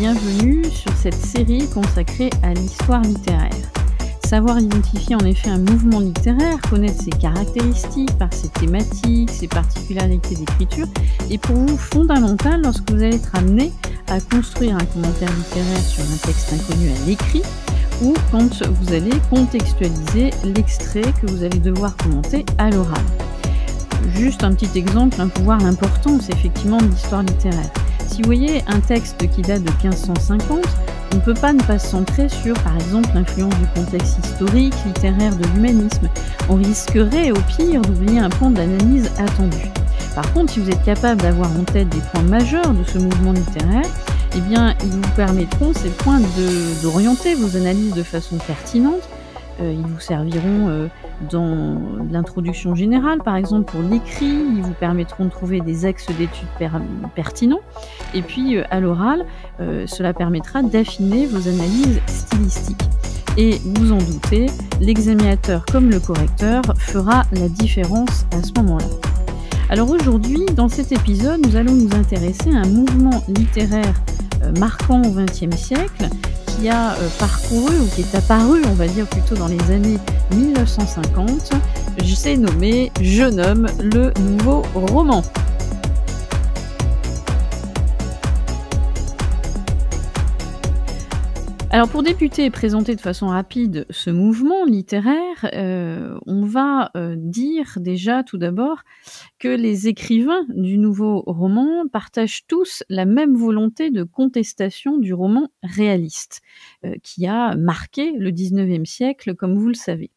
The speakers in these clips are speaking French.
bienvenue sur cette série consacrée à l'histoire littéraire. Savoir identifier en effet un mouvement littéraire, connaître ses caractéristiques par ses thématiques, ses particularités d'écriture, est pour vous fondamental lorsque vous allez être amené à construire un commentaire littéraire sur un texte inconnu à l'écrit, ou quand vous allez contextualiser l'extrait que vous allez devoir commenter à l'oral. Juste un petit exemple pour voir l'importance effectivement de l'histoire littéraire. Si vous voyez un texte qui date de 1550, on ne peut pas ne pas se centrer sur, par exemple, l'influence du contexte historique, littéraire de l'humanisme. On risquerait au pire d'oublier un point d'analyse attendu. Par contre, si vous êtes capable d'avoir en tête des points majeurs de ce mouvement littéraire, eh bien, ils vous permettront, ces points, d'orienter vos analyses de façon pertinente. Ils vous serviront dans l'introduction générale, par exemple pour l'écrit, ils vous permettront de trouver des axes d'études pertinents. Et puis à l'oral, cela permettra d'affiner vos analyses stylistiques. Et vous en doutez, l'examinateur comme le correcteur fera la différence à ce moment-là. Alors aujourd'hui, dans cet épisode, nous allons nous intéresser à un mouvement littéraire marquant au XXe siècle, qui a parcouru, ou qui est apparu, on va dire plutôt dans les années 1950, c'est nommé, je nomme, le nouveau roman. Alors pour débuter et présenter de façon rapide ce mouvement littéraire, on va dire déjà tout d'abord que les écrivains du nouveau roman partagent tous la même volonté de contestation du roman réaliste, qui a marqué le XIXe siècle, comme vous le savez.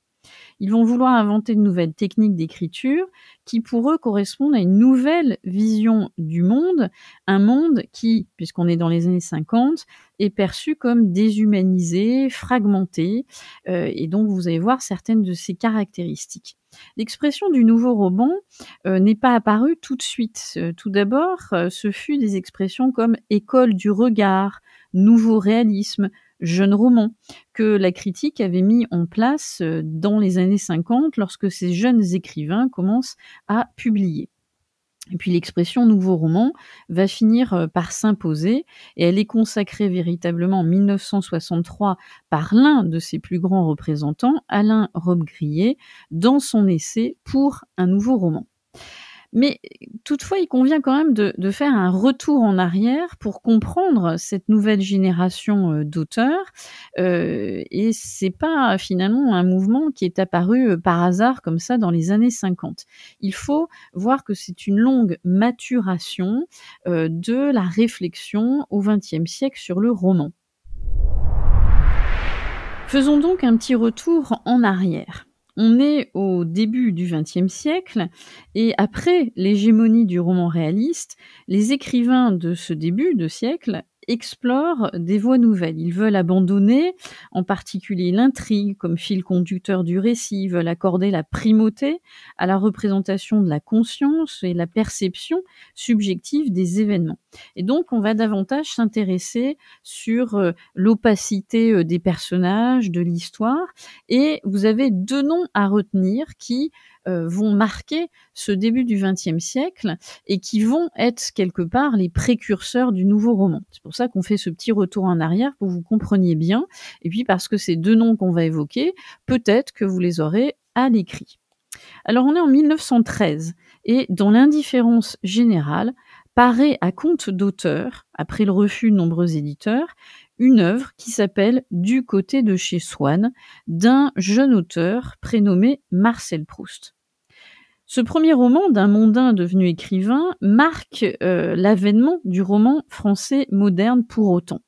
Ils vont vouloir inventer de nouvelles techniques d'écriture qui, pour eux, correspondent à une nouvelle vision du monde, un monde qui, puisqu'on est dans les années 50, est perçu comme déshumanisé, fragmenté, et donc vous allez voir certaines de ses caractéristiques. L'expression du nouveau roman n'est pas apparue tout de suite. Tout d'abord, ce fut des expressions comme « école du regard »,« nouveau réalisme », jeune roman, que la critique avait mis en place dans les années 50 lorsque ces jeunes écrivains commencent à publier. Et puis l'expression nouveau roman va finir par s'imposer et elle est consacrée véritablement en 1963 par l'un de ses plus grands représentants, Alain Robbe-Grillet, dans son essai Pour un nouveau roman. Mais toutefois, il convient quand même de faire un retour en arrière pour comprendre cette nouvelle génération d'auteurs. Et c'est pas finalement un mouvement qui est apparu par hasard comme ça dans les années 50. Il faut voir que c'est une longue maturation de la réflexion au XXe siècle sur le roman. Faisons donc un petit retour en arrière. On est au début du XXe siècle et après l'hégémonie du roman réaliste, les écrivains de ce début de siècle explorent des voies nouvelles. Ils veulent abandonner en particulier l'intrigue comme fil conducteur du récit, ils veulent accorder la primauté à la représentation de la conscience et la perception subjective des événements. Et donc on va davantage s'intéresser sur l'opacité des personnages, de l'histoire, et vous avez deux noms à retenir qui vont marquer ce début du XXe siècle et qui vont être quelque part les précurseurs du nouveau roman. C'est pour ça qu'on fait ce petit retour en arrière pour que vous compreniez bien, et puis parce que ces deux noms qu'on va évoquer, peut-être que vous les aurez à l'écrit. Alors on est en 1913 et dans l'indifférence générale, paraît à compte d'auteur, après le refus de nombreux éditeurs, une œuvre qui s'appelle Du côté de chez Swann, d'un jeune auteur prénommé Marcel Proust. Ce premier roman d'un mondain devenu écrivain marque l'avènement du roman français moderne pour autant.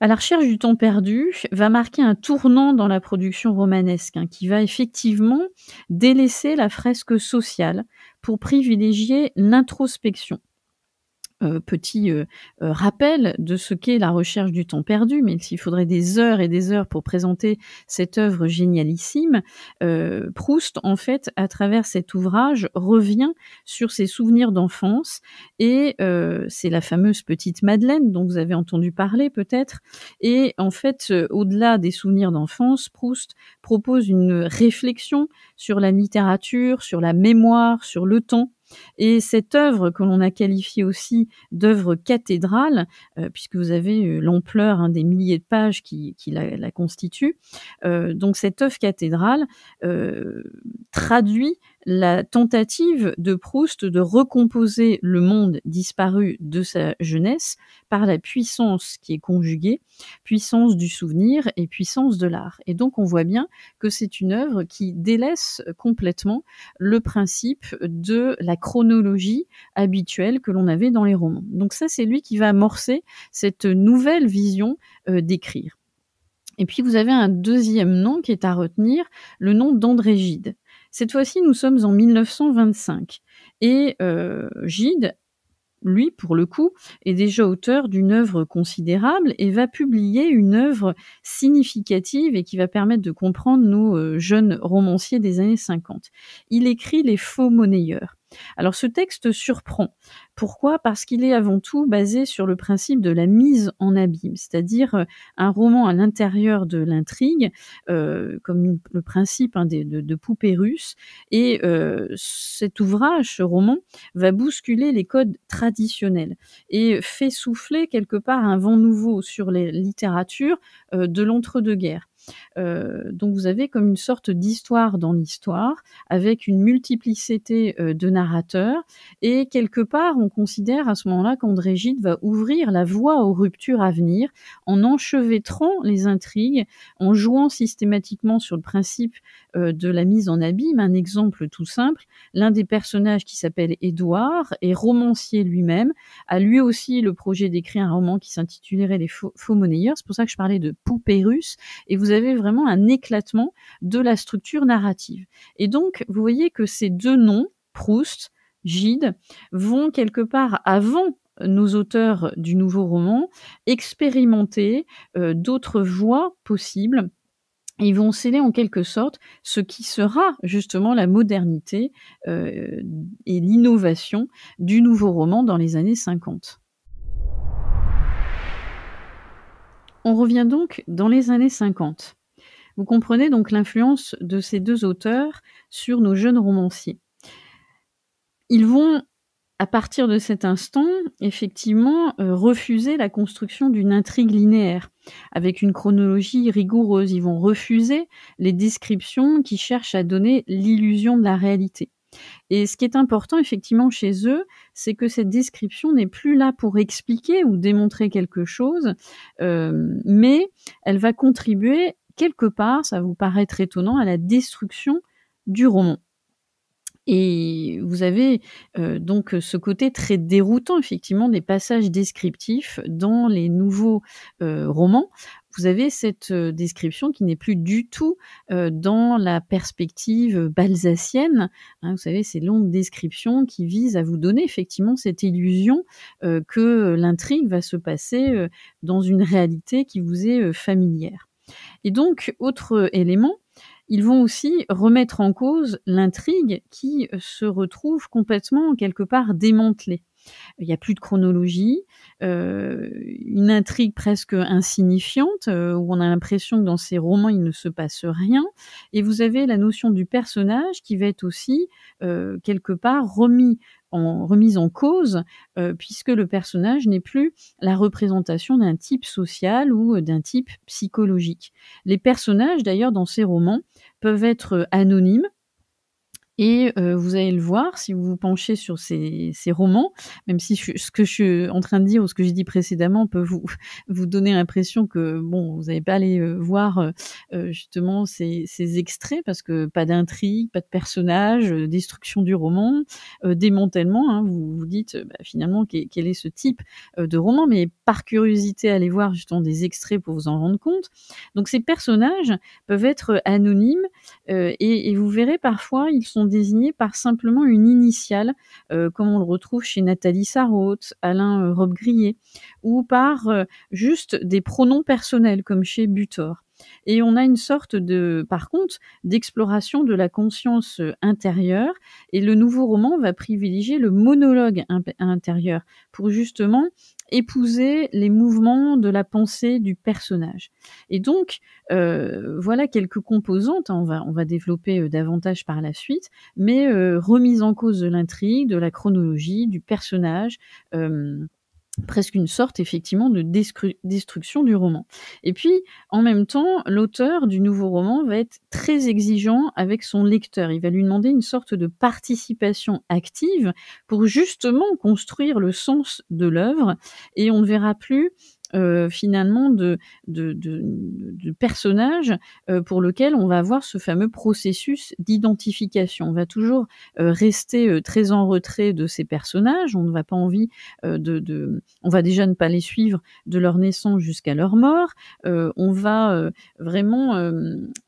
À la recherche du temps perdu va marquer un tournant dans la production romanesque qui va effectivement délaisser la fresque sociale pour privilégier l'introspection. Petit rappel de ce qu'est la recherche du temps perdu, mais s'il faudrait des heures et des heures pour présenter cette œuvre génialissime, Proust, en fait, à travers cet ouvrage, revient sur ses souvenirs d'enfance et c'est la fameuse petite Madeleine dont vous avez entendu parler peut-être. Et en fait, au-delà des souvenirs d'enfance, Proust propose une réflexion sur la littérature, sur la mémoire, sur le temps. Et cette œuvre que l'on a qualifiée aussi d'œuvre cathédrale, puisque vous avez, l'ampleur, hein, des milliers de pages qui la constituent, donc cette œuvre cathédrale, heu, traduit la tentative de Proust de recomposer le monde disparu de sa jeunesse par la puissance qui est conjuguée, puissance du souvenir et puissance de l'art. Et donc on voit bien que c'est une œuvre qui délaisse complètement le principe de la chronologie habituelle que l'on avait dans les romans. Donc ça, c'est lui qui va amorcer cette nouvelle vision, d'écrire. Et puis vous avez un deuxième nom qui est à retenir, le nom d'André Gide. Cette fois-ci, nous sommes en 1925 et Gide, lui, pour le coup, est déjà auteur d'une œuvre considérable et va publier une œuvre significative et qui va permettre de comprendre nos, jeunes romanciers des années 50. Il écrit Les Faux Monnayeurs. Alors ce texte surprend. Pourquoi? Parce qu'il est avant tout basé sur le principe de la mise en abîme, c'est-à-dire, un roman à l'intérieur de l'intrigue, comme le principe, hein, de poupées russes et cet ouvrage, ce roman, va bousculer les codes traditionnels et fait souffler quelque part un vent nouveau sur les littératures, de l'entre-deux-guerres. Donc vous avez comme une sorte d'histoire dans l'histoire, avec une multiplicité, de narrateurs et quelque part, on considère à ce moment-là qu'André Gide va ouvrir la voie aux ruptures à venir, en enchevêtrant les intrigues, en jouant systématiquement sur le principe, de la mise en abîme. Un exemple tout simple, l'un des personnages qui s'appelle Édouard est romancier lui-même, a lui aussi le projet d'écrire un roman qui s'intitulerait Les Faux Monnayeurs. C'est pour ça que je parlais de poupées russes et vous avez vraiment un éclatement de la structure narrative. Et donc, vous voyez que ces deux noms, Proust, Gide, vont quelque part avant nos auteurs du nouveau roman expérimenter d'autres voies possibles. Ils vont sceller en quelque sorte ce qui sera justement la modernité et l'innovation du nouveau roman dans les années 50. On revient donc dans les années 50. Vous comprenez donc l'influence de ces deux auteurs sur nos jeunes romanciers. Ils vont, à partir de cet instant, effectivement, refuser la construction d'une intrigue linéaire, avec une chronologie rigoureuse. Ils vont refuser les descriptions qui cherchent à donner l'illusion de la réalité. Et ce qui est important effectivement chez eux, c'est que cette description n'est plus là pour expliquer ou démontrer quelque chose, mais elle va contribuer quelque part, ça va vous paraître étonnant, à la destruction du roman. Et vous avez, donc ce côté très déroutant effectivement des passages descriptifs dans les nouveaux, romans. Vous avez cette, description qui n'est plus du tout, dans la perspective, balzacienne, hein. Vous savez, ces longues descriptions qui visent à vous donner effectivement cette illusion, que l'intrigue va se passer, dans une réalité qui vous est, familière. Et donc, autre élément, ils vont aussi remettre en cause l'intrigue qui se retrouve complètement, quelque part, démantelée. Il y a plus de chronologie, une intrigue presque insignifiante, où on a l'impression que dans ces romans, il ne se passe rien et vous avez la notion du personnage qui va être aussi, quelque part remise en cause, puisque le personnage n'est plus la représentation d'un type social ou, d'un type psychologique. Les personnages d'ailleurs dans ces romans peuvent être, anonymes et vous allez le voir si vous vous penchez sur ces romans, même si ce que je suis en train de dire ou ce que j'ai dit précédemment peut vous donner l'impression que, bon, vous n'allez pas aller, voir, justement ces extraits parce que pas d'intrigue, pas de personnage, destruction du roman, démantèlement, hein. Vous vous dites, bah, finalement quel est ce type, de roman? Mais par curiosité, allez voir justement des extraits pour vous en rendre compte. Donc ces personnages peuvent être anonymes, et vous verrez parfois, ils sont désignés par simplement une initiale, comme on le retrouve chez Nathalie Sarraute, Alain, Robbe-Grillet, ou par, juste des pronoms personnels comme chez Butor. Et on a une sorte de par contre, d'exploration de la conscience, intérieure et le nouveau roman va privilégier le monologue intérieur pour justement épouser les mouvements de la pensée du personnage. Et donc, voilà quelques composantes, hein, on va développer, davantage par la suite, mais remise en cause de l'intrigue, de la chronologie, du personnage, presque une sorte effectivement de destruction du roman. Et puis, en même temps, l'auteur du nouveau roman va être très exigeant avec son lecteur. Il va lui demander une sorte de participation active pour justement construire le sens de l'œuvre, et on ne verra plus, finalement de personnages, pour lequel on va avoir ce fameux processus d'identification. On va toujours, rester, très en retrait de ces personnages. On ne va pas envie, on va déjà ne pas les suivre de leur naissance jusqu'à leur mort. On va, vraiment,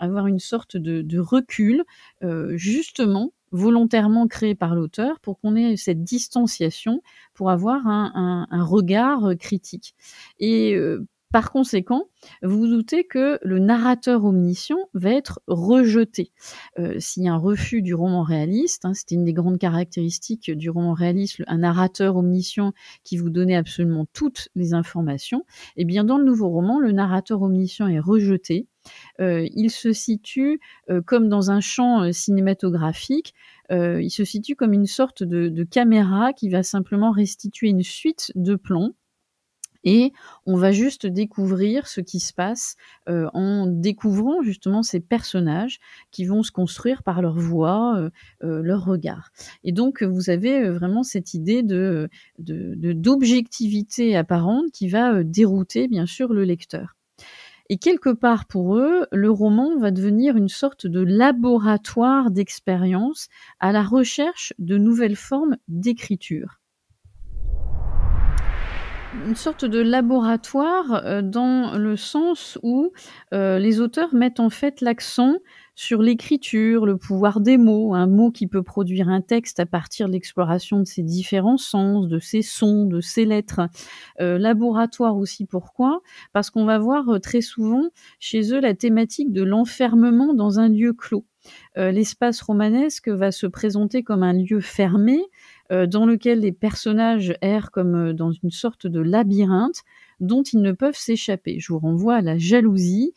avoir une sorte de recul, justement, volontairement créé par l'auteur pour qu'on ait cette distanciation, pour avoir un regard, critique. Et par conséquent, vous vous doutez que le narrateur omniscient va être rejeté. S'il y a un refus du roman réaliste, hein, c'était une des grandes caractéristiques du roman réaliste, un narrateur omniscient qui vous donnait absolument toutes les informations, eh bien dans le nouveau roman, le narrateur omniscient est rejeté. Il se situe, comme dans un champ, cinématographique, il se situe comme une sorte de caméra qui va simplement restituer une suite de plans, et on va juste découvrir ce qui se passe, en découvrant justement ces personnages qui vont se construire par leur voix, leur regard. Et donc, vous avez, vraiment cette idée d'objectivité apparente qui va, dérouter bien sûr le lecteur. Et quelque part pour eux, le roman va devenir une sorte de laboratoire d'expérience à la recherche de nouvelles formes d'écriture. Une sorte de laboratoire, dans le sens où, les auteurs mettent en fait l'accent sur l'écriture, le pouvoir des mots, un mot qui peut produire un texte à partir de l'exploration de ses différents sens, de ses sons, de ses lettres. Laboratoire aussi pourquoi? Parce qu'on va voir, très souvent chez eux la thématique de l'enfermement dans un lieu clos. L'espace romanesque va se présenter comme un lieu fermé, dans lequel les personnages errent comme, dans une sorte de labyrinthe dont ils ne peuvent s'échapper. Je vous renvoie à La Jalousie,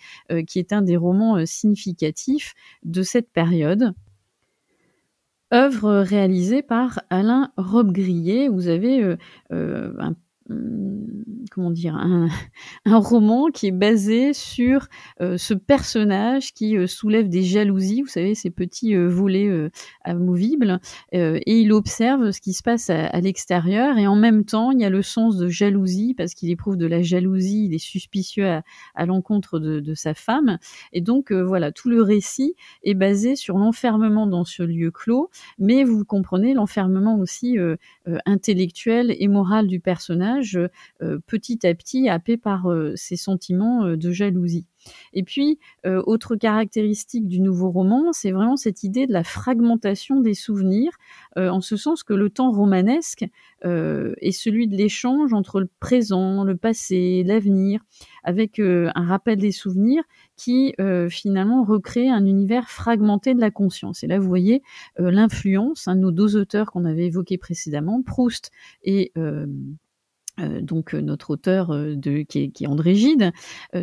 qui est un des romans, significatifs de cette période. Œuvre réalisée par Alain Robbe-Grillet. Vous avez, comment dire? Un roman qui est basé sur, ce personnage qui, soulève des jalousies, vous savez ces petits, volets, amovibles, et il observe ce qui se passe à l'extérieur, et en même temps, il y a le sens de jalousie parce qu'il éprouve de la jalousie, il est suspicieux à l'encontre de sa femme, et donc voilà, tout le récit est basé sur l'enfermement dans ce lieu clos, mais vous comprenez l'enfermement aussi, intellectuel et moral du personnage, petit à petit happé par, ces sentiments, de jalousie. Et puis, autre caractéristique du nouveau roman, c'est vraiment cette idée de la fragmentation des souvenirs, en ce sens que le temps romanesque, est celui de l'échange entre le présent, le passé, l'avenir, avec, un rappel des souvenirs qui, finalement recrée un univers fragmenté de la conscience. Et là, vous voyez, l'influence, hein, de nos 2 auteurs qu'on avait évoqués précédemment, Proust et donc notre auteur, qui est André Gide.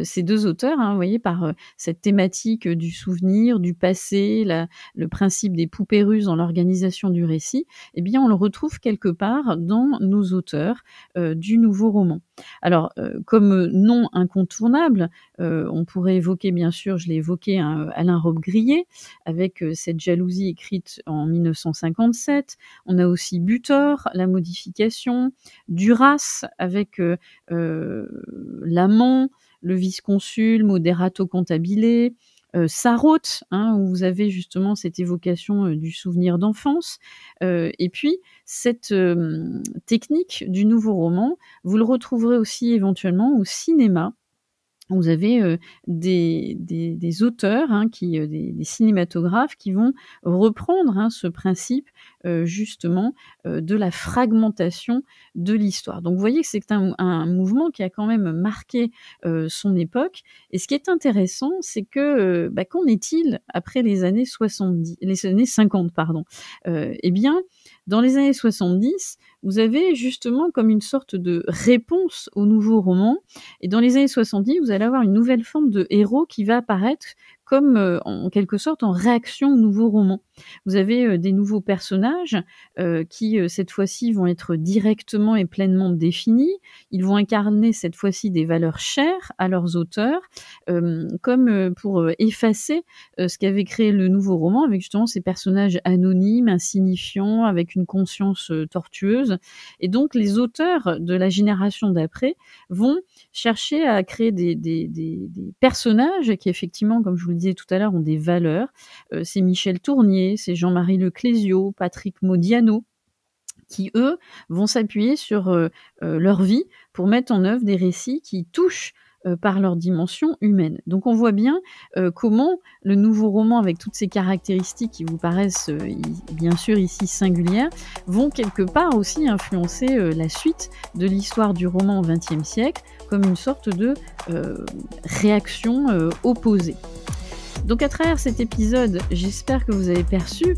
Ces 2 auteurs, hein, vous voyez, par, cette thématique, du souvenir, du passé, le principe des poupées russes dans l'organisation du récit, eh bien, on le retrouve quelque part dans nos auteurs, du nouveau roman. Alors, comme, nom incontournable, on pourrait évoquer bien sûr, je l'ai évoqué, hein, Alain Robbe-Grillet avec, cette jalousie écrite en 1957. On a aussi Butor, La modification, Duras avec, l'amant, le vice-consul, Moderato Cantabile, Sarraute, hein, où vous avez justement cette évocation, du souvenir d'enfance, et puis cette, technique du nouveau roman, vous le retrouverez aussi éventuellement au cinéma. Vous avez, des auteurs, hein, qui, des cinématographes qui vont reprendre, hein, ce principe, justement, de la fragmentation de l'histoire. Donc vous voyez que c'est un mouvement qui a quand même marqué, son époque, et ce qui est intéressant, c'est que, qu'en est-il après les années 50 pardon? Eh bien, Dans les années 70, vous avez justement comme une sorte de réponse au nouveau roman et dans les années 70, vous allez avoir une nouvelle forme de héros qui va apparaître comme, en quelque sorte, en réaction au nouveau roman. Vous avez, des nouveaux personnages, qui, cette fois-ci, vont être directement et pleinement définis. Ils vont incarner cette fois-ci des valeurs chères à leurs auteurs, comme, pour, effacer, ce qu'avait créé le nouveau roman avec justement ces personnages anonymes, insignifiants, avec une conscience, tortueuse et donc les auteurs de la génération d'après vont chercher à créer des personnages qui effectivement, comme je vous le disais tout à l'heure, ont des valeurs. C'est Michel Tournier, c'est Jean-Marie Leclésio, Patrick Modiano qui eux vont s'appuyer sur, leur vie pour mettre en œuvre des récits qui touchent, par leur dimension humaine. Donc on voit bien, comment le nouveau roman avec toutes ces caractéristiques qui vous paraissent, bien sûr ici singulières, vont quelque part aussi influencer, la suite de l'histoire du roman au XXe siècle comme une sorte de, réaction, opposée. Donc à travers cet épisode, j'espère que vous avez perçu,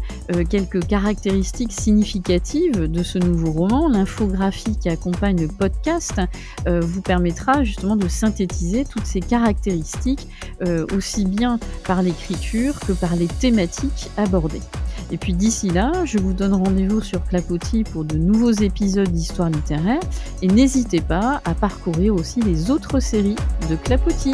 quelques caractéristiques significatives de ce nouveau roman. L'infographie qui accompagne le podcast, vous permettra justement de synthétiser toutes ces caractéristiques, aussi bien par l'écriture que par les thématiques abordées. Et puis d'ici là, je vous donne rendez-vous sur Clapotis pour de nouveaux épisodes d'histoire littéraire et n'hésitez pas à parcourir aussi les autres séries de Clapotis.